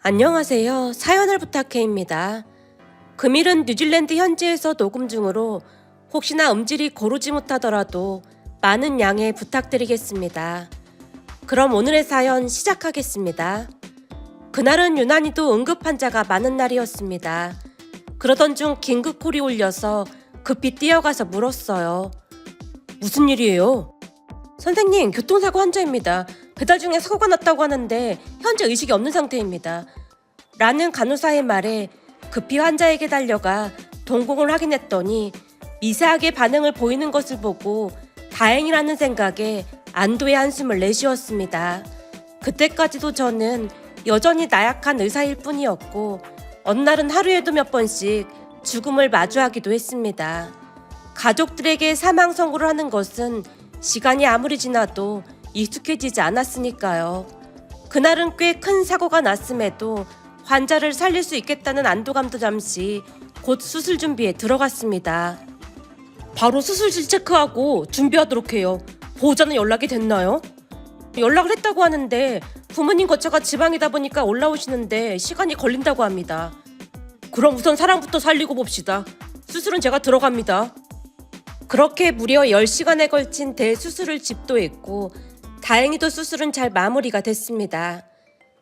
안녕하세요. 사연을 부탁해입니다. 금일은 뉴질랜드 현지에서 녹음 중으로 혹시나 음질이 고르지 못하더라도 많은 양해 부탁드리겠습니다. 그럼 오늘의 사연 시작하겠습니다. 그날은 유난히도 응급 환자가 많은 날이었습니다. 그러던 중 긴급콜이 울려서 급히 뛰어가서 물었어요. 무슨 일이에요? 선생님, 교통사고 환자입니다. 배달 중에 사고가 났다고 하는데 현재 의식이 없는 상태입니다. 라는 간호사의 말에 급히 환자에게 달려가 동공을 확인했더니 미세하게 반응을 보이는 것을 보고 다행이라는 생각에 안도의 한숨을 내쉬었습니다. 그때까지도 저는 여전히 나약한 의사일 뿐이었고 어느 날은 하루에도 몇 번씩 죽음을 마주하기도 했습니다. 가족들에게 사망 선고를 하는 것은 시간이 아무리 지나도 익숙해지지 않았으니까요. 그날은 꽤 큰 사고가 났음에도 환자를 살릴 수 있겠다는 안도감도 잠시 곧 수술 준비에 들어갔습니다. 바로 수술실 체크하고 준비하도록 해요. 보호자는 연락이 됐나요? 연락을 했다고 하는데 부모님 거처가 지방이다 보니까 올라오시는데 시간이 걸린다고 합니다. 그럼 우선 사람부터 살리고 봅시다. 수술은 제가 들어갑니다. 그렇게 무려 10시간에 걸친 대수술을 집도했고 다행히도 수술은 잘 마무리가 됐습니다.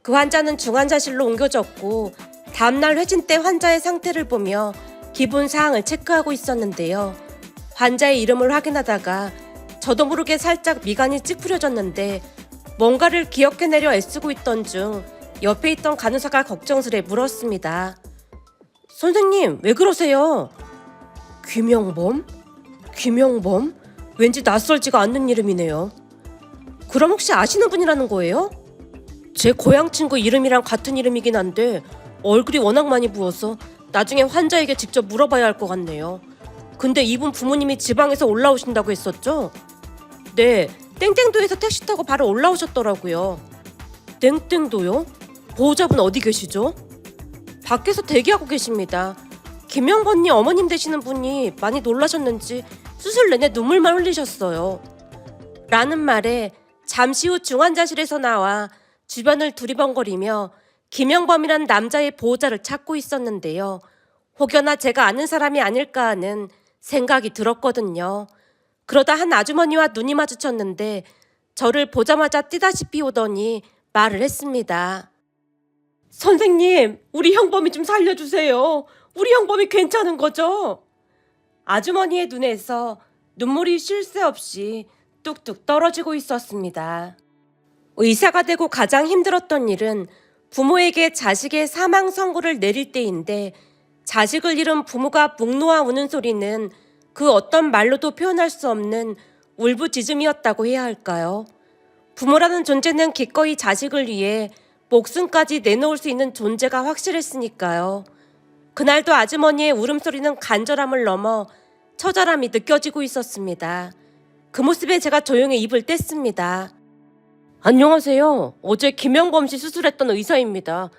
그 환자는 중환자실로 옮겨졌고 다음날 회진 때 환자의 상태를 보며 기본 사항을 체크하고 있었는데요. 환자의 이름을 확인하다가 저도 모르게 살짝 미간이 찌푸려졌는데 뭔가를 기억해내려 애쓰고 있던 중 옆에 있던 간호사가 걱정스레 물었습니다. 선생님, 왜 그러세요? 김영범? 김영범? 왠지 낯설지가 않는 이름이네요. 그럼 혹시 아시는 분이라는 거예요? 제 고향 친구 이름이랑 같은 이름이긴 한데 얼굴이 워낙 많이 부어서 나중에 환자에게 직접 물어봐야 할 것 같네요. 근데 이분 부모님이 지방에서 올라오신다고 했었죠? 네, 땡땡도에서 택시 타고 바로 올라오셨더라고요. 땡땡도요? 보호자분 어디 계시죠? 밖에서 대기하고 계십니다. 김영건님 어머님 되시는 분이 많이 놀라셨는지 수술 내내 눈물만 흘리셨어요. 라는 말에 잠시 후 중환자실에서 나와 주변을 두리번거리며 김영범이란 남자의 보호자를 찾고 있었는데요. 혹여나 제가 아는 사람이 아닐까 하는 생각이 들었거든요. 그러다 한 아주머니와 눈이 마주쳤는데 저를 보자마자 뛰다시피 오더니 말을 했습니다. 선생님, 우리 형범이 좀 살려주세요. 우리 형범이 괜찮은 거죠? 아주머니의 눈에서 눈물이 쉴 새 없이 뚝뚝 떨어지고 있었습니다. 의사가 되고 가장 힘들었던 일은 부모에게 자식의 사망 선고를 내릴 때인데 자식을 잃은 부모가 목 놓아 우는 소리는 그 어떤 말로도 표현할 수 없는 울부짖음이었다고 해야 할까요? 부모라는 존재는 기꺼이 자식을 위해 목숨까지 내놓을 수 있는 존재가 확실했으니까요. 그날도 아주머니의 울음소리는 간절함을 넘어 처절함이 느껴지고 있었습니다. 그 모습에 제가 조용히 입을 뗐습니다. 안녕하세요. 어제 김영범 씨 수술했던 의사입니다.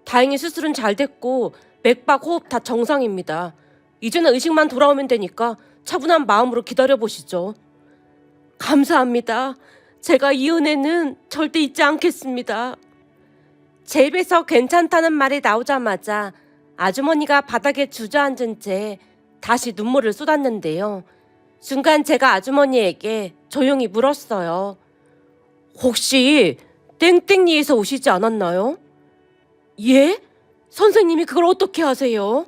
다행히 수술은 잘 됐고 맥박, 호흡 다 정상입니다. 이제는 의식만 돌아오면 되니까 차분한 마음으로 기다려보시죠. 감사합니다. 제가 이 은혜는 절대 잊지 않겠습니다. 제 입에서 괜찮다는 말이 나오자마자 아주머니가 바닥에 주저앉은 채 다시 눈물을 쏟았는데요. 순간 제가 아주머니에게 조용히 물었어요. 혹시 땡땡리에서 오시지 않았나요? 예? 선생님이 그걸 어떻게 아세요?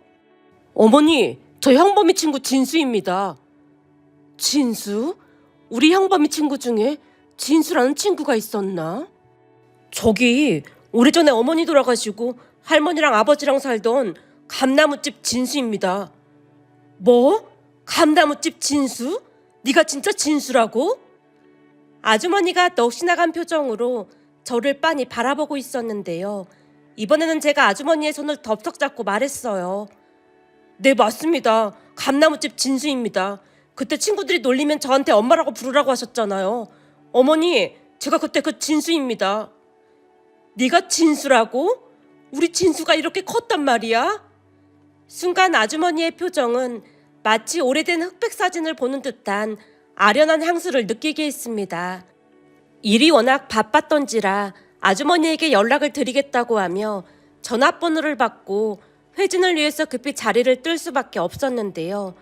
어머니, 저 형범이 친구 진수입니다. 진수? 우리 형범이 친구 중에 진수라는 친구가 있었나? 저기 오래전에 어머니 돌아가시고 할머니랑 아버지랑 살던 감나무집 진수입니다. 뭐? 감나무집 진수? 네가 진짜 진수라고? 아주머니가 넋이 나간 표정으로 저를 빤히 바라보고 있었는데요. 이번에는 제가 아주머니의 손을 덥석 잡고 말했어요. 네, 맞습니다. 감나무집 진수입니다. 그때 친구들이 놀리면 저한테 엄마라고 부르라고 하셨잖아요. 어머니, 제가 그때 그 진수입니다. 네가 진수라고? 우리 진수가 이렇게 컸단 말이야? 순간 아주머니의 표정은 마치 오래된 흑백 사진을 보는 듯한 아련한 향수를 느끼게 했습니다. 일이 워낙 바빴던지라 아주머니에게 연락을 드리겠다고 하며 전화번호를 받고 회진을 위해서 급히 자리를 뜰 수밖에 없었는데요.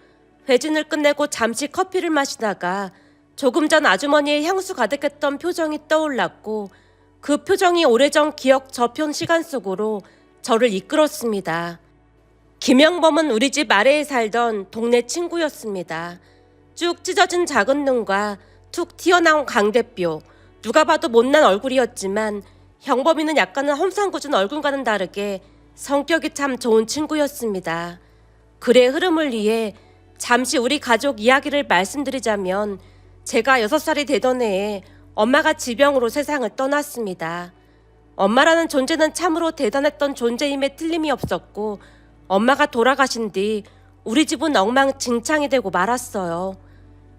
회진을 끝내고 잠시 커피를 마시다가 조금 전 아주머니의 향수 가득했던 표정이 떠올랐고 그 표정이 오래전 기억 저편 시간 속으로 저를 이끌었습니다. 김영범은 우리 집 아래에 살던 동네 친구였습니다. 쭉 찢어진 작은 눈과 툭 튀어나온 강대뼈, 누가 봐도 못난 얼굴이었지만 형범이는 약간은 험상궂은 얼굴과는 다르게 성격이 참 좋은 친구였습니다. 글의 흐름을 위해 잠시 우리 가족 이야기를 말씀드리자면 제가 6살이 되던 해에 엄마가 지병으로 세상을 떠났습니다. 엄마라는 존재는 참으로 대단했던 존재임에 틀림이 없었고 엄마가 돌아가신 뒤 우리 집은 엉망진창이 되고 말았어요.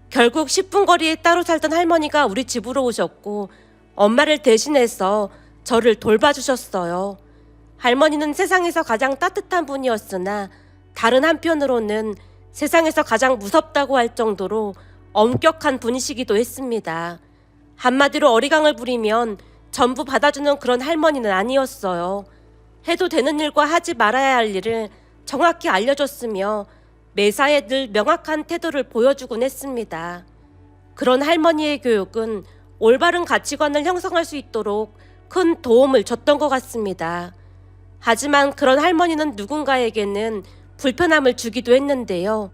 결국 10분 거리에 따로 살던 할머니가 우리 집으로 오셨고 엄마를 대신해서 저를 돌봐주셨어요. 할머니는 세상에서 가장 따뜻한 분이었으나 다른 한편으로는 세상에서 가장 무섭다고 할 정도로 엄격한 분이시기도 했습니다. 한마디로 어리광을 부리면 전부 받아주는 그런 할머니는 아니었어요. 해도 되는 일과 하지 말아야 할 일을 정확히 알려줬으며 매사에 늘 명확한 태도를 보여주곤 했습니다. 그런 할머니의 교육은 올바른 가치관을 형성할 수 있도록 큰 도움을 줬던 것 같습니다. 하지만 그런 할머니는 누군가에게는 불편함을 주기도 했는데요.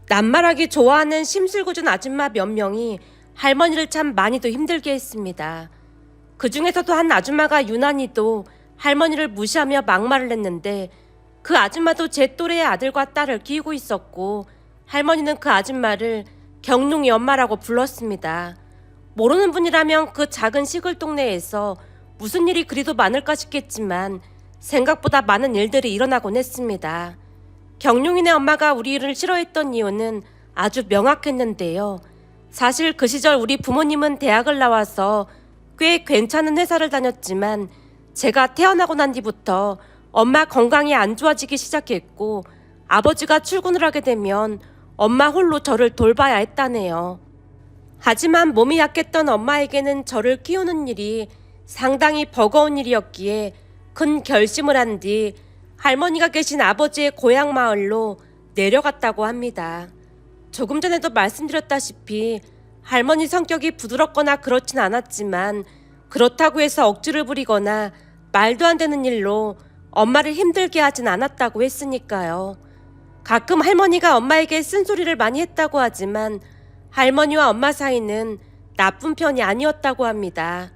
낱말하기 좋아하는 심술궂은 아줌마 몇 명이 할머니를 참 많이도 힘들게 했습니다. 그 중에서도 한 아줌마가 유난히도 할머니를 무시하며 막말을 했는데 그 아줌마도 제 또래의 아들과 딸을 키우고 있었고 할머니는 그 아줌마를 경룡이 엄마라고 불렀습니다. 모르는 분이라면 그 작은 시골 동네에서 무슨 일이 그리도 많을까 싶겠지만 생각보다 많은 일들이 일어나곤 했습니다. 경룡이네 엄마가 우리를 싫어했던 이유는 아주 명확했는데요. 사실 그 시절 우리 부모님은 대학을 나와서 꽤 괜찮은 회사를 다녔지만 제가 태어나고 난 뒤부터 엄마 건강이 안 좋아지기 시작했고 아버지가 출근을 하게 되면 엄마 홀로 저를 돌봐야 했다네요. 하지만 몸이 약했던 엄마에게는 저를 키우는 일이 상당히 버거운 일이었기에 큰 결심을 한 뒤 할머니가 계신 아버지의 고향 마을로 내려갔다고 합니다. 조금 전에도 말씀드렸다시피 할머니 성격이 부드럽거나 그렇진 않았지만 그렇다고 해서 억지를 부리거나 말도 안 되는 일로 엄마를 힘들게 하진 않았다고 했으니까요. 가끔 할머니가 엄마에게 쓴소리를 많이 했다고 하지만 할머니와 엄마 사이는 나쁜 편이 아니었다고 합니다.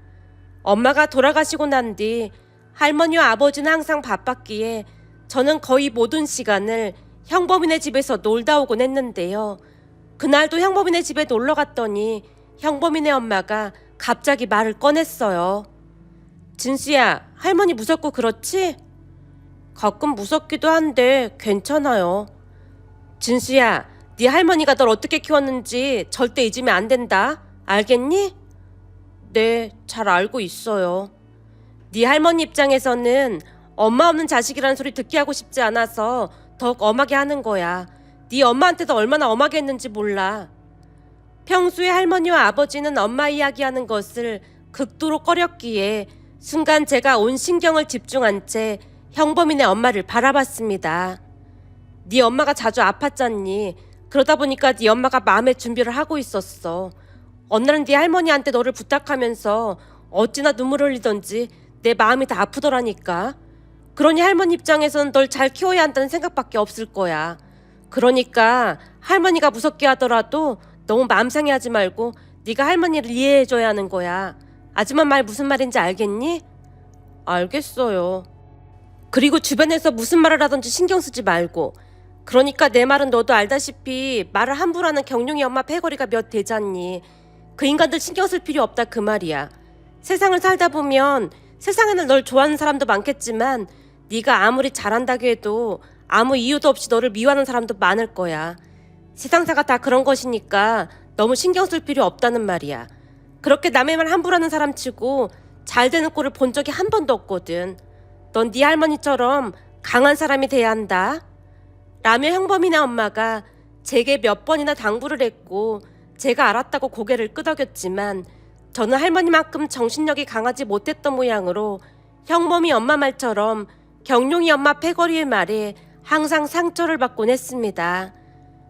엄마가 돌아가시고 난 뒤 할머니와 아버지는 항상 바빴기에 저는 거의 모든 시간을 형범이네 집에서 놀다 오곤 했는데요. 그날도 형범이네 집에 놀러 갔더니 형범이네 엄마가 갑자기 말을 꺼냈어요. 진수야, 할머니 무섭고 그렇지? 가끔 무섭기도 한데 괜찮아요. 진수야, 네 할머니가 널 어떻게 키웠는지 절대 잊으면 안 된다. 알겠니? 네, 잘 알고 있어요. 네 할머니 입장에서는 엄마 없는 자식이라는 소리 듣게 하고 싶지 않아서 더욱 엄하게 하는 거야. 네 엄마한테도 얼마나 엄하게 했는지 몰라. 평소에 할머니와 아버지는 엄마 이야기하는 것을 극도로 꺼렸기에 순간 제가 온 신경을 집중한 채 형범이네 엄마를 바라봤습니다. 네 엄마가 자주 아팠잖니. 그러다 보니까 네 엄마가 마음의 준비를 하고 있었어. 어느 날은 네 할머니한테 너를 부탁하면서 어찌나 눈물 흘리던지 내 마음이 다 아프더라니까. 그러니 할머니 입장에서는 널 잘 키워야 한다는 생각밖에 없을 거야. 그러니까 할머니가 무섭게 하더라도 너무 마음 상해하지 말고 네가 할머니를 이해해줘야 하는 거야. 아줌마 말 무슨 말인지 알겠니? 알겠어요. 그리고 주변에서 무슨 말을 하든지 신경 쓰지 말고. 그러니까 내 말은 너도 알다시피 말을 함부로 하는 경룡이 엄마 패거리가 몇 되잖니. 그 인간들 신경 쓸 필요 없다 그 말이야. 세상을 살다 보면 세상에는 널 좋아하는 사람도 많겠지만 네가 아무리 잘한다고 해도 아무 이유도 없이 너를 미워하는 사람도 많을 거야. 세상사가 다 그런 것이니까 너무 신경 쓸 필요 없다는 말이야. 그렇게 남의 말 함부로 하는 사람 치고 잘 되는 꼴을 본 적이 한 번도 없거든. 넌 네 할머니처럼 강한 사람이 돼야 한다. 라며 형범이네 엄마가 제게 몇 번이나 당부를 했고 제가 알았다고 고개를 끄덕였지만 저는 할머니만큼 정신력이 강하지 못했던 모양으로 형범이 엄마 말처럼 경룡이 엄마 패거리의 말에 항상 상처를 받곤 했습니다.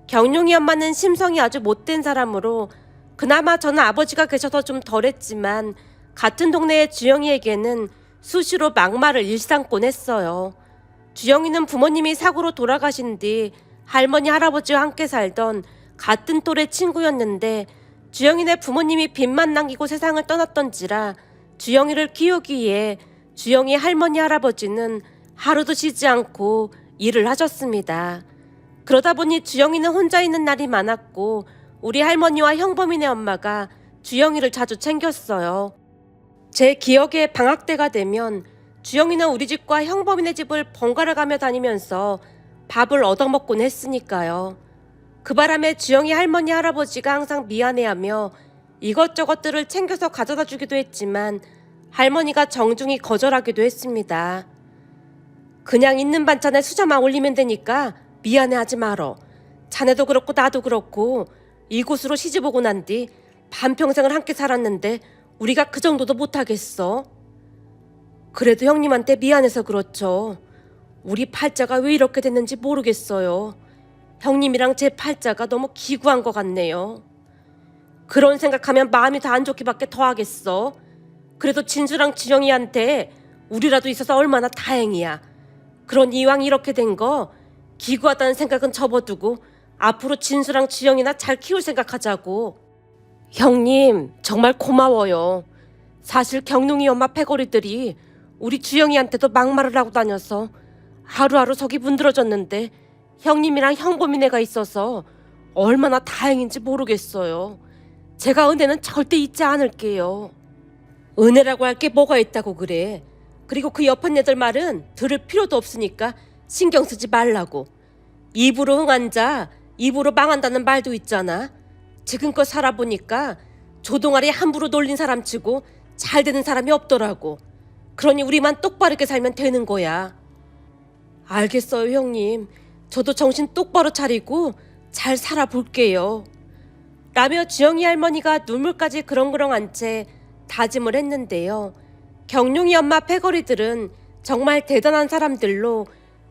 경룡이 엄마는 심성이 아주 못된 사람으로 그나마 저는 아버지가 계셔서 좀 덜했지만 같은 동네의 주영이에게는 수시로 막말을 일삼곤 했어요. 주영이는 부모님이 사고로 돌아가신 뒤 할머니 할아버지와 함께 살던 같은 또래 친구였는데 주영이네 부모님이 빚만 남기고 세상을 떠났던지라 주영이를 키우기 위해 주영이 할머니 할아버지는 하루도 쉬지 않고 일을 하셨습니다. 그러다 보니 주영이는 혼자 있는 날이 많았고 우리 할머니와 형범이네 엄마가 주영이를 자주 챙겼어요. 제 기억에 방학 때가 되면 주영이는 우리 집과 형범이네 집을 번갈아 가며 다니면서 밥을 얻어먹곤 했으니까요. 그 바람에 주영이 할머니 할아버지가 항상 미안해하며 이것저것들을 챙겨서 가져다 주기도 했지만 할머니가 정중히 거절하기도 했습니다. 그냥 있는 반찬에 수저만 올리면 되니까 미안해하지 말어. 자네도 그렇고 나도 그렇고 이곳으로 시집 오고 난 뒤 반평생을 함께 살았는데 우리가 그 정도도 못하겠어. 그래도 형님한테 미안해서 그렇죠. 우리 팔자가 왜 이렇게 됐는지 모르겠어요. 형님이랑 제 팔자가 너무 기구한 것 같네요. 그런 생각하면 마음이 더 안 좋기밖에 더 하겠어. 그래도 진수랑 주영이한테 우리라도 있어서 얼마나 다행이야. 그런 이왕 이렇게 된 거 기구하다는 생각은 접어두고 앞으로 진수랑 주영이나 잘 키울 생각하자고. 형님 정말 고마워요. 사실 경룡이 엄마 패거리들이 우리 주영이한테도 막말을 하고 다녀서 하루하루 속이 문드러졌는데 형님이랑 형범이네가 있어서 얼마나 다행인지 모르겠어요. 제가 은혜는 절대 잊지 않을게요. 은혜라고 할 게 뭐가 있다고 그래. 그리고 그 옆에 애들 말은 들을 필요도 없으니까 신경 쓰지 말라고. 입으로 흥한 자 입으로 망한다는 말도 있잖아. 지금껏 살아보니까 조동아리 함부로 놀린 사람 치고 잘 되는 사람이 없더라고. 그러니 우리만 똑바르게 살면 되는 거야. 알겠어요 형님. 저도 정신 똑바로 차리고 잘 살아볼게요. 라며 주영이 할머니가 눈물까지 그렁그렁한 채 다짐을 했는데요. 경룡이 엄마 패거리들은 정말 대단한 사람들로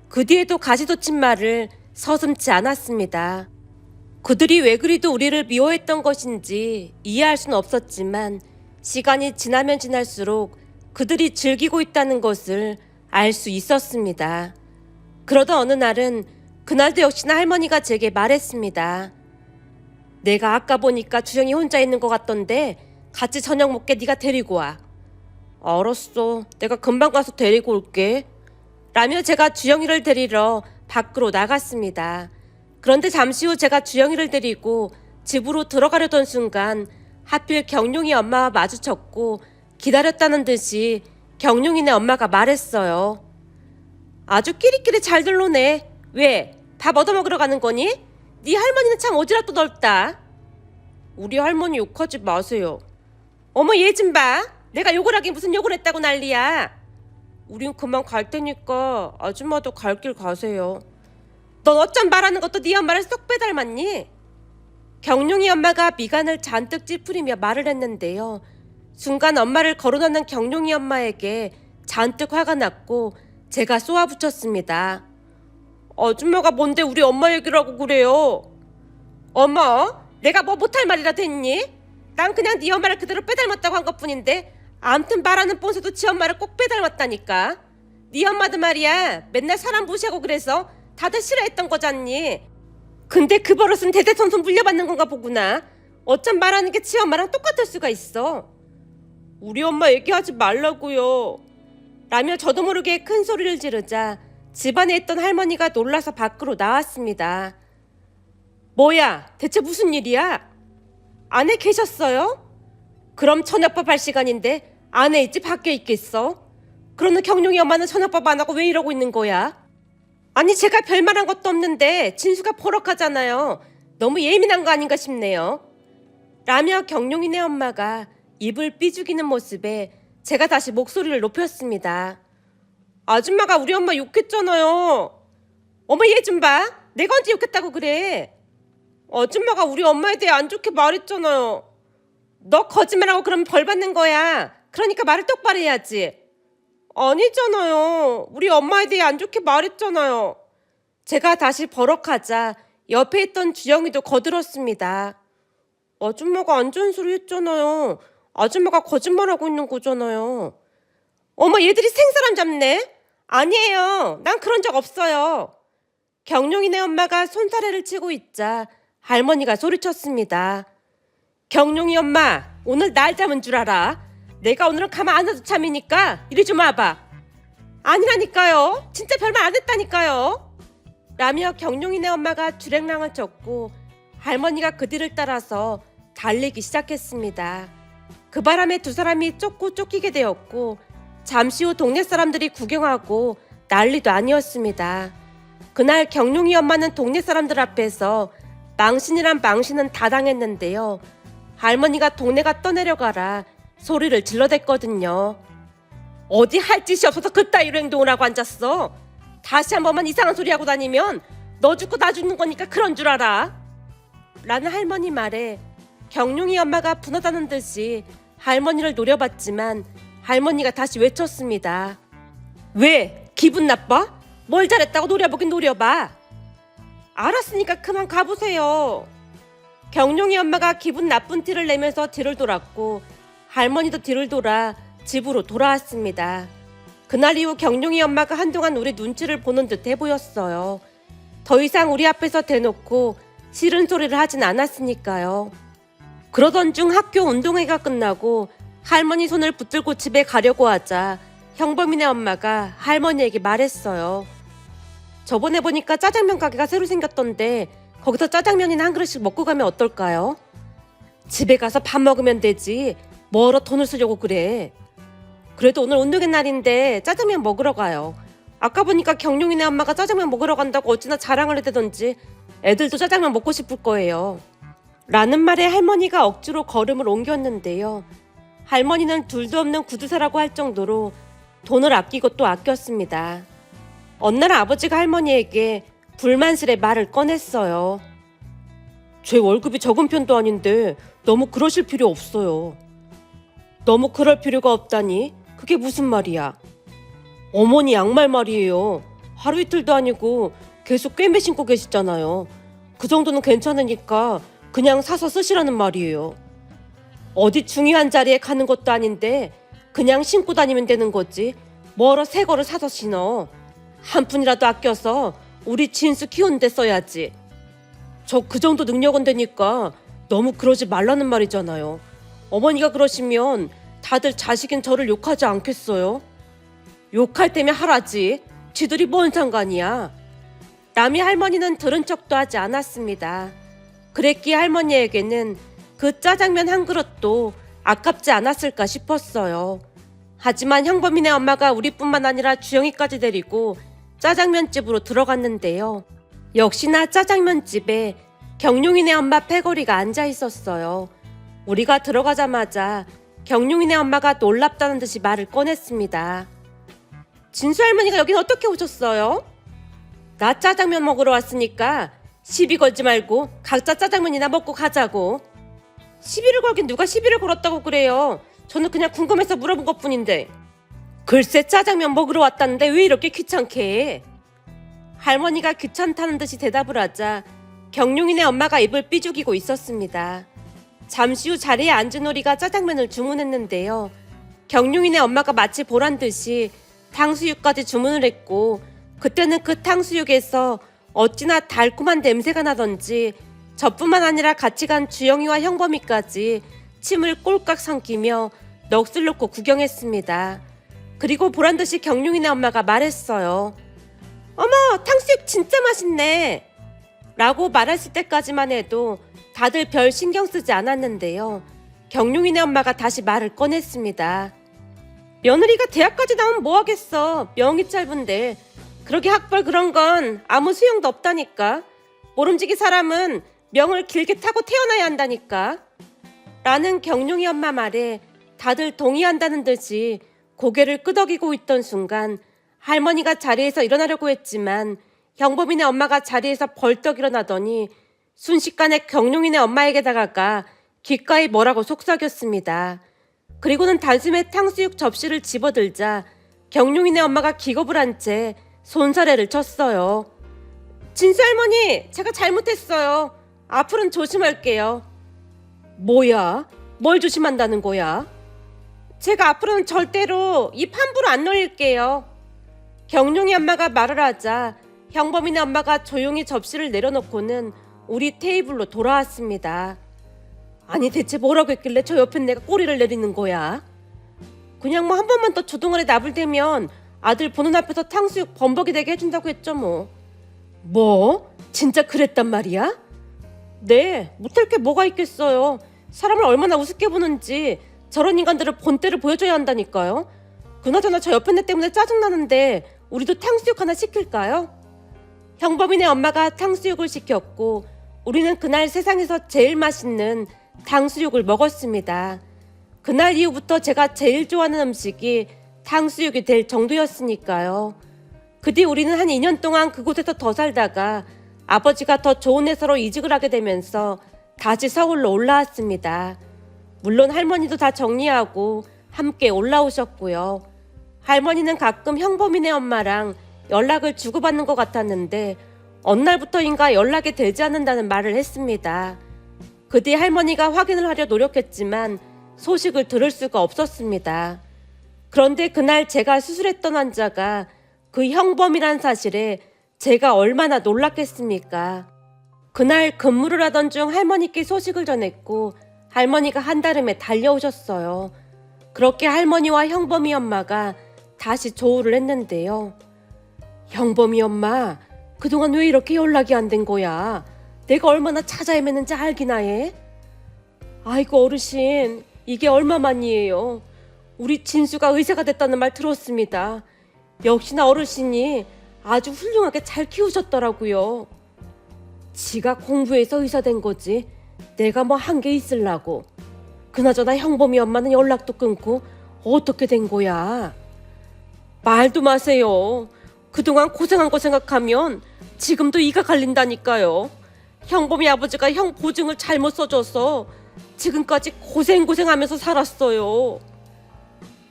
그 뒤에도 가시돋친 말을 서슴지 않았습니다. 그들이 왜 그리도 우리를 미워했던 것인지 이해할 수는 없었지만 시간이 지나면 지날수록 그들이 즐기고 있다는 것을 알 수 있었습니다. 그러던 어느 날은 그날도 역시나 할머니가 제게 말했습니다. 내가 아까 보니까 주영이 혼자 있는 것 같던데 같이 저녁 먹게 네가 데리고 와. 알았어. 내가 금방 가서 데리고 올게. 라며 제가 주영이를 데리러 밖으로 나갔습니다. 그런데 잠시 후 제가 주영이를 데리고 집으로 들어가려던 순간 하필 경룡이 엄마와 마주쳤고 기다렸다는 듯이 경룡이네 엄마가 말했어요. 아주 끼리끼리 잘들 노네. 왜? 밥 얻어먹으러 가는 거니? 네 할머니는 참 오지랖도 넓다. 우리 할머니 욕하지 마세요. 어머 얘 좀 봐. 내가 욕을 하긴 무슨 욕을 했다고 난리야. 우린 그만 갈 테니까 아줌마도 갈 길 가세요. 넌 어쩜 말하는 것도 네 엄마를 쏙 빼닮았니? 경룡이 엄마가 미간을 잔뜩 찌푸리며 말을 했는데요. 순간 엄마를 거론하는 경룡이 엄마에게 잔뜩 화가 났고 제가 쏘아붙였습니다. 아줌마가 뭔데 우리 엄마 얘기를 하고 그래요? 어머, 내가 뭐 못할 말이라도 했니? 난 그냥 네 엄마를 그대로 빼닮았다고 한 것뿐인데 암튼 말하는 뻔세도 지 엄마를 꼭 빼닮았다니까. 네 엄마도 말이야 맨날 사람 무시하고 그래서 다들 싫어했던 거잖니. 근데 그 버릇은 대대손손 물려받는 건가 보구나. 어쩜 말하는 게 지 엄마랑 똑같을 수가 있어. 우리 엄마 얘기하지 말라고요. 라며 저도 모르게 큰 소리를 지르자 집안에 있던 할머니가 놀라서 밖으로 나왔습니다. 뭐야 대체 무슨 일이야? 안에 계셨어요? 그럼 저녁밥 할 시간인데 안에 있지 밖에 있겠어? 그러는 경룡이 엄마는 저녁밥 안 하고 왜 이러고 있는 거야? 아니 제가 별말한 것도 없는데 진수가 버럭하잖아요. 너무 예민한 거 아닌가 싶네요. 라며 경룡이네 엄마가 입을 삐죽이는 모습에 제가 다시 목소리를 높였습니다. 아줌마가 우리 엄마 욕했잖아요. 어머 얘 좀 봐. 내가 언제 욕했다고 그래. 아줌마가 우리 엄마에 대해 안 좋게 말했잖아요. 너 거짓말하고 그러면 벌 받는 거야. 그러니까 말을 똑바로 해야지. 아니잖아요. 우리 엄마에 대해 안 좋게 말했잖아요. 제가 다시 버럭하자 옆에 있던 주영이도 거들었습니다. 아줌마가 안 좋은 소리 했잖아요. 아줌마가 거짓말하고 있는 거잖아요. 어머, 얘들이 생사람 잡네? 아니에요. 난 그런 적 없어요. 경룡이네 엄마가 손사래를 치고 있자 할머니가 소리쳤습니다. 경룡이 엄마, 오늘 날 잡은 줄 알아? 내가 오늘은 가만 안 놔도 참이니까 이리 좀 와봐. 아니라니까요. 진짜 별말 안 했다니까요. 라며 경룡이네 엄마가 주랭랑을 쳤고 할머니가 그 뒤를 따라서 달리기 시작했습니다. 그 바람에 두 사람이 쫓고 쫓기게 되었고 잠시 후 동네 사람들이 구경하고 난리도 아니었습니다. 그날 경룡이 엄마는 동네 사람들 앞에서 망신이란 망신은 다 당했는데요. 할머니가 동네가 떠내려가라 소리를 질러댔거든요. 어디 할 짓이 없어서 그따위로 행동을 하고 앉았어. 다시 한 번만 이상한 소리 하고 다니면 너 죽고 나 죽는 거니까 그런 줄 알아. 라는 할머니 말에 경룡이 엄마가 분하다는 듯이 할머니를 노려봤지만 할머니가 다시 외쳤습니다. 왜? 기분 나빠? 뭘 잘했다고 노려보긴 노려봐. 알았으니까 그만 가보세요. 경룡이 엄마가 기분 나쁜 티를 내면서 뒤를 돌았고 할머니도 뒤를 돌아 집으로 돌아왔습니다. 그날 이후 경룡이 엄마가 한동안 우리 눈치를 보는 듯해 보였어요. 더 이상 우리 앞에서 대놓고 싫은 소리를 하진 않았으니까요. 그러던 중 학교 운동회가 끝나고 할머니 손을 붙들고 집에 가려고 하자 형범이네 엄마가 할머니에게 말했어요. 저번에 보니까 짜장면 가게가 새로 생겼던데 거기서 짜장면이나 한 그릇씩 먹고 가면 어떨까요? 집에 가서 밥 먹으면 되지 뭐하러 돈을 쓰려고 그래. 그래도 오늘 운동회 날인데 짜장면 먹으러 가요. 아까 보니까 경룡이네 엄마가 짜장면 먹으러 간다고 어찌나 자랑을 해대던지 애들도 짜장면 먹고 싶을 거예요. 라는 말에 할머니가 억지로 걸음을 옮겼는데요. 할머니는 둘도 없는 구두사라고 할 정도로 돈을 아끼고 또 아꼈습니다. 어느 날 아버지가 할머니에게 불만스레 말을 꺼냈어요. 제 월급이 적은 편도 아닌데 너무 그러실 필요 없어요. 너무 그럴 필요가 없다니? 그게 무슨 말이야? 어머니 양말 말이에요. 하루 이틀도 아니고 계속 꿰매 신고 계시잖아요. 그 정도는 괜찮으니까 그냥 사서 쓰시라는 말이에요. 어디 중요한 자리에 가는 것도 아닌데 그냥 신고 다니면 되는 거지 뭐하러 새 거를 사서 신어. 한 푼이라도 아껴서 우리 진수 키우는 데 써야지. 저 그 정도 능력은 되니까 너무 그러지 말라는 말이잖아요. 어머니가 그러시면 다들 자식인 저를 욕하지 않겠어요? 욕할 때면 하라지. 지들이 뭔 상관이야. 남이 할머니는 들은 척도 하지 않았습니다. 그랬기에 할머니에게는 그 짜장면 한 그릇도 아깝지 않았을까 싶었어요. 하지만 형범이네 엄마가 우리뿐만 아니라 주영이까지 데리고 짜장면집으로 들어갔는데요. 역시나 짜장면집에 경룡이네 엄마 패거리가 앉아 있었어요. 우리가 들어가자마자 경룡이네 엄마가 놀랍다는 듯이 말을 꺼냈습니다. 진수 할머니가 여긴 어떻게 오셨어요? 나 짜장면 먹으러 왔으니까 시비 걸지 말고 각자 짜장면이나 먹고 가자고. 시비를 걸긴 누가 시비를 걸었다고 그래요. 저는 그냥 궁금해서 물어본 것뿐인데. 글쎄 짜장면 먹으러 왔다는데 왜 이렇게 귀찮게 해? 할머니가 귀찮다는 듯이 대답을 하자 경룡이네 엄마가 입을 삐죽이고 있었습니다. 잠시 후 자리에 앉은 우리가 짜장면을 주문했는데요. 경룡이네 엄마가 마치 보란 듯이 탕수육까지 주문을 했고 그때는 그 탕수육에서 어찌나 달콤한 냄새가 나던지 저뿐만 아니라 같이 간 주영이와 형범이까지 침을 꼴깍 삼키며 넋을 놓고 구경했습니다. 그리고 보란듯이 경룡이네 엄마가 말했어요. 어머, 탕수육 진짜 맛있네. 라고 말했을 때까지만 해도 다들 별 신경 쓰지 않았는데요. 경룡이네 엄마가 다시 말을 꺼냈습니다. 며느리가 대학까지 나오면 뭐 하겠어. 명이 짧은데. 그러게 학벌 그런 건 아무 소용도 없다니까. 모름지기 사람은 명을 길게 타고 태어나야 한다니까. 라는 경룡이 엄마 말에 다들 동의한다는 듯이 고개를 끄덕이고 있던 순간 할머니가 자리에서 일어나려고 했지만 형범이네 엄마가 자리에서 벌떡 일어나더니 순식간에 경룡이네 엄마에게 다가가 귓가에 뭐라고 속삭였습니다. 그리고는 단숨에 탕수육 접시를 집어들자 경룡이네 엄마가 기겁을 한 채 손사래를 쳤어요. 진수 할머니, 제가 잘못했어요. 앞으로는 조심할게요. 뭐야? 뭘 조심한다는 거야? 제가 앞으로는 절대로 입 함부로 안 놀릴게요. 경룡이 엄마가 말을 하자 형범이네 엄마가 조용히 접시를 내려놓고는 우리 테이블로 돌아왔습니다. 아니 대체 뭐라고 했길래 저 옆에 내가 꼬리를 내리는 거야? 그냥 뭐 한 번만 더 주둥아리 나불대면 아들 보는 앞에서 탕수육 범벅이 되게 해준다고 했죠 뭐. 뭐? 진짜 그랬단 말이야? 네, 못할 게 뭐가 있겠어요. 사람을 얼마나 우습게 보는지 저런 인간들을 본때를 보여줘야 한다니까요. 그나저나 저 옆에 내 때문에 짜증나는데 우리도 탕수육 하나 시킬까요? 형범이네 엄마가 탕수육을 시켰고 우리는 그날 세상에서 제일 맛있는 탕수육을 먹었습니다. 그날 이후부터 제가 제일 좋아하는 음식이 탕수육이 될 정도였으니까요. 그 뒤 우리는 한 2년 동안 그곳에서 더 살다가 아버지가 더 좋은 회사로 이직을 하게 되면서 다시 서울로 올라왔습니다. 물론 할머니도 다 정리하고 함께 올라오셨고요. 할머니는 가끔 형범이네 엄마랑 연락을 주고받는 것 같았는데 어느 날부터인가 연락이 되지 않는다는 말을 했습니다. 그 뒤 할머니가 확인을 하려 노력했지만 소식을 들을 수가 없었습니다. 그런데 그날 제가 수술했던 환자가 그 형범이란 사실에 제가 얼마나 놀랐겠습니까? 그날 근무를 하던 중 할머니께 소식을 전했고 할머니가 한달음에 달려오셨어요. 그렇게 할머니와 형범이 엄마가 다시 조우를 했는데요. 형범이 엄마, 그동안 왜 이렇게 연락이 안 된 거야? 내가 얼마나 찾아 헤매는지 알기나 해? 아이고 어르신, 이게 얼마만이에요. 우리 진수가 의사가 됐다는 말 들었습니다. 역시나 어르신이 아주 훌륭하게 잘 키우셨더라고요. 지가 공부해서 의사 된 거지 내가 뭐 한 게 있을라고. 그나저나 형범이 엄마는 연락도 끊고 어떻게 된 거야? 말도 마세요. 그동안 고생한 거 생각하면 지금도 이가 갈린다니까요. 형범이 아버지가 형 보증을 잘못 써줘서 지금까지 고생하면서 살았어요.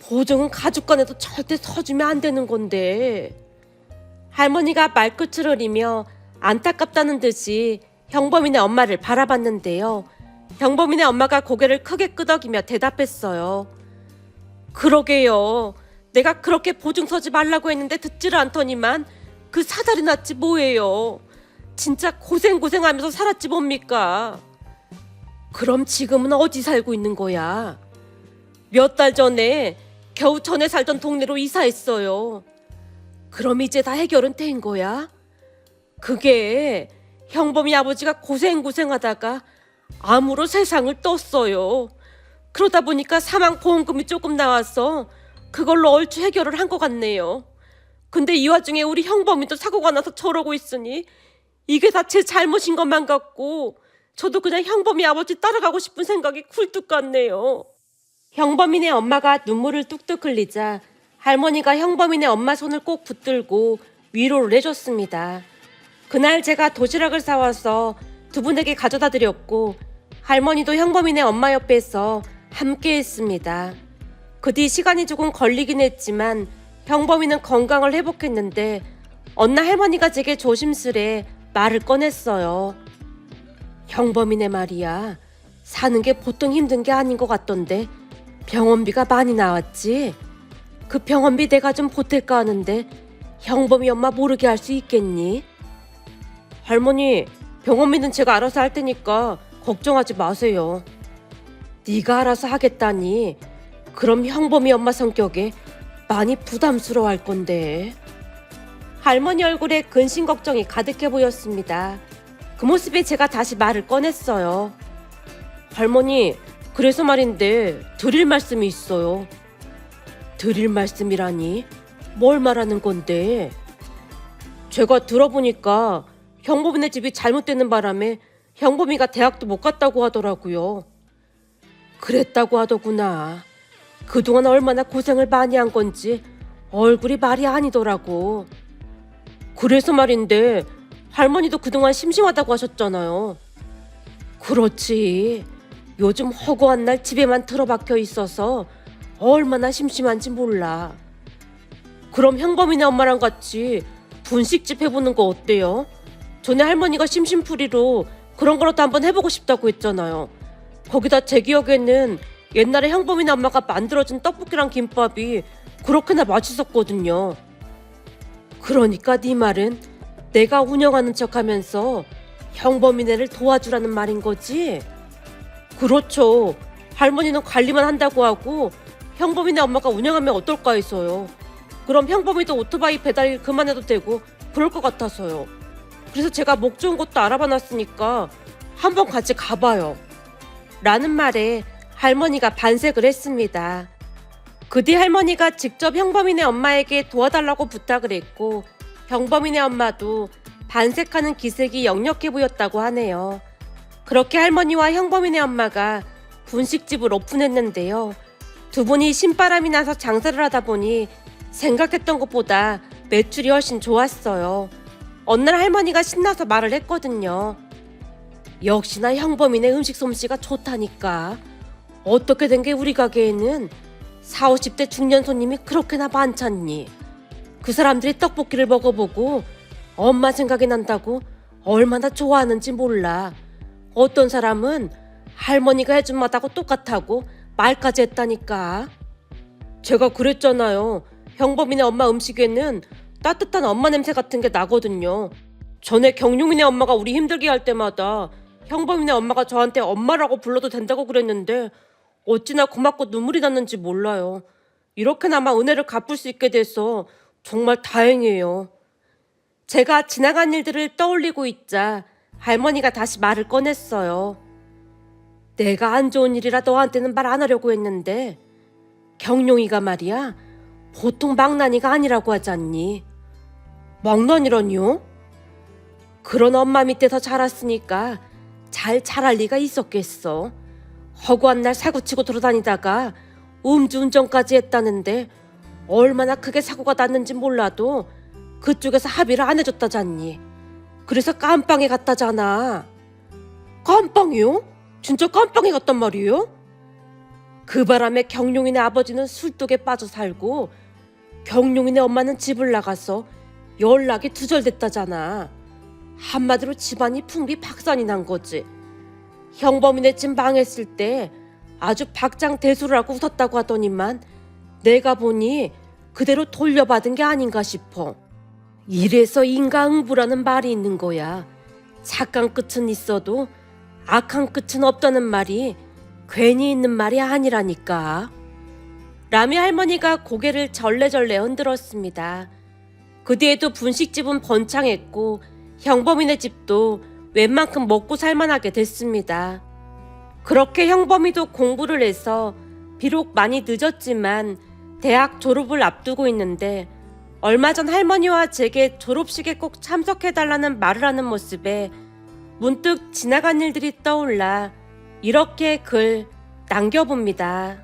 보증은 가족 간에도 절대 서주면 안 되는 건데. 할머니가 말끝을 흐리며 안타깝다는 듯이 형범이네 엄마를 바라봤는데요. 형범이네 엄마가 고개를 크게 끄덕이며 대답했어요. 그러게요. 내가 그렇게 보증 서지 말라고 했는데 듣지를 않더니만 그 사달이 났지 뭐예요. 진짜 고생하면서 살았지 뭡니까? 그럼 지금은 어디 살고 있는 거야? 몇 달 전에 겨우 전에 살던 동네로 이사했어요. 그럼 이제 다 해결은 된 거야? 그게 형범이 아버지가 고생하다가 암으로 세상을 떴어요. 그러다 보니까 사망보험금이 조금 나와서 그걸로 얼추 해결을 한 것 같네요. 근데 이 와중에 우리 형범이도 사고가 나서 저러고 있으니 이게 다 제 잘못인 것만 같고 저도 그냥 형범이 아버지 따라가고 싶은 생각이 굴뚝 같네요. 형범이네 엄마가 눈물을 뚝뚝 흘리자 할머니가 형범이네 엄마 손을 꼭 붙들고 위로를 해줬습니다. 그날 제가 도시락을 사와서 두 분에게 가져다 드렸고 할머니도 형범이네 엄마 옆에서 함께 했습니다. 그 뒤 시간이 조금 걸리긴 했지만 형범이는 건강을 회복했는데 어느 날 할머니가 제게 조심스레 말을 꺼냈어요. 형범이네 말이야. 사는 게 보통 힘든 게 아닌 것 같던데 병원비가 많이 나왔지? 그 병원비 내가 좀 보탤까 하는데 형범이 엄마 모르게 할 수 있겠니? 할머니, 병원비는 제가 알아서 할 테니까 걱정하지 마세요. 네가 알아서 하겠다니 그럼 형범이 엄마 성격에 많이 부담스러워 할 건데. 할머니 얼굴에 근심 걱정이 가득해 보였습니다. 그 모습에 제가 다시 말을 꺼냈어요. 할머니, 그래서 말인데 드릴 말씀이 있어요. 드릴 말씀이라니? 뭘 말하는 건데? 제가 들어보니까 형범이네 집이 잘못되는 바람에 형범이가 대학도 못 갔다고 하더라고요. 그랬다고 하더구나. 그동안 얼마나 고생을 많이 한 건지 얼굴이 말이 아니더라고. 그래서 말인데 할머니도 그동안 심심하다고 하셨잖아요. 그렇지. 요즘 허구한 날 집에만 틀어박혀 있어서 얼마나 심심한지 몰라. 그럼 형범이네 엄마랑 같이 분식집 해보는 거 어때요? 전에 할머니가 심심풀이로 그런 거라도 한번 해보고 싶다고 했잖아요. 거기다 제 기억에는 옛날에 형범이네 엄마가 만들어준 떡볶이랑 김밥이 그렇게나 맛있었거든요. 그러니까 네 말은 내가 운영하는 척하면서 형범이네를 도와주라는 말인 거지? 그렇죠. 할머니는 관리만 한다고 하고 형범이네 엄마가 운영하면 어떨까 해서요. 그럼 형범이도 오토바이 배달 그만해도 되고 그럴 것 같아서요. 그래서 제가 목 좋은 곳도 알아봐 놨으니까 한번 같이 가봐요. 라는 말에 할머니가 반색을 했습니다. 그 뒤 할머니가 직접 형범이네 엄마에게 도와달라고 부탁을 했고 형범이네 엄마도 반색하는 기색이 역력해 보였다고 하네요. 그렇게 할머니와 형범이네 엄마가 분식집을 오픈했는데요. 두 분이 신바람이 나서 장사를 하다 보니 생각했던 것보다 매출이 훨씬 좋았어요. 어느 날 할머니가 신나서 말을 했거든요. 역시나 형범이네 음식 솜씨가 좋다니까. 어떻게 된 게 우리 가게에는 40, 50대 중년 손님이 그렇게나 많잖니. 그 사람들이 떡볶이를 먹어보고 엄마 생각이 난다고 얼마나 좋아하는지 몰라. 어떤 사람은 할머니가 해준 맛하고 똑같다고 말까지 했다니까. 제가 그랬잖아요. 형범이네 엄마 음식에는 따뜻한 엄마 냄새 같은 게 나거든요. 전에 경룡이네 엄마가 우리 힘들게 할 때마다 형범이네 엄마가 저한테 엄마라고 불러도 된다고 그랬는데 어찌나 고맙고 눈물이 났는지 몰라요. 이렇게나마 은혜를 갚을 수 있게 돼서 정말 다행이에요. 제가 지나간 일들을 떠올리고 있자 할머니가 다시 말을 꺼냈어요. 내가 안 좋은 일이라 너한테는 말 안 하려고 했는데 경룡이가 말이야 보통 망나니가 아니라고 하지 않니? 망나니라니요? 그런 엄마 밑에서 자랐으니까 잘 자랄 리가 있었겠어. 허구한 날 사고치고 돌아다니다가 음주운전까지 했다는데 얼마나 크게 사고가 났는지 몰라도 그쪽에서 합의를 안 해줬다잖니. 그래서 깜빵에 갔다잖아. 깜빵이요? 진짜 깜빵에 갔단 말이에요? 그 바람에 경룡이네 아버지는 술독에 빠져 살고 경룡이네 엄마는 집을 나가서 연락이 두절됐다잖아. 한마디로 집안이 풍비박산이 난 거지. 형범이네 집 망했을 때 아주 박장대소를 하고 웃었다고 하더니만 내가 보니 그대로 돌려받은 게 아닌가 싶어. 이래서 인과응보라는 말이 있는 거야. 착한 끝은 있어도 악한 끝은 없다는 말이 괜히 있는 말이 아니라니까. 라미 할머니가 고개를 절레절레 흔들었습니다. 그 뒤에도 분식집은 번창했고 형범이네 집도 웬만큼 먹고 살만하게 됐습니다. 그렇게 형범이도 공부를 해서 비록 많이 늦었지만 대학 졸업을 앞두고 있는데 얼마 전 할머니와 제게 졸업식에 꼭 참석해달라는 말을 하는 모습에 문득 지나간 일들이 떠올라 이렇게 글 남겨봅니다.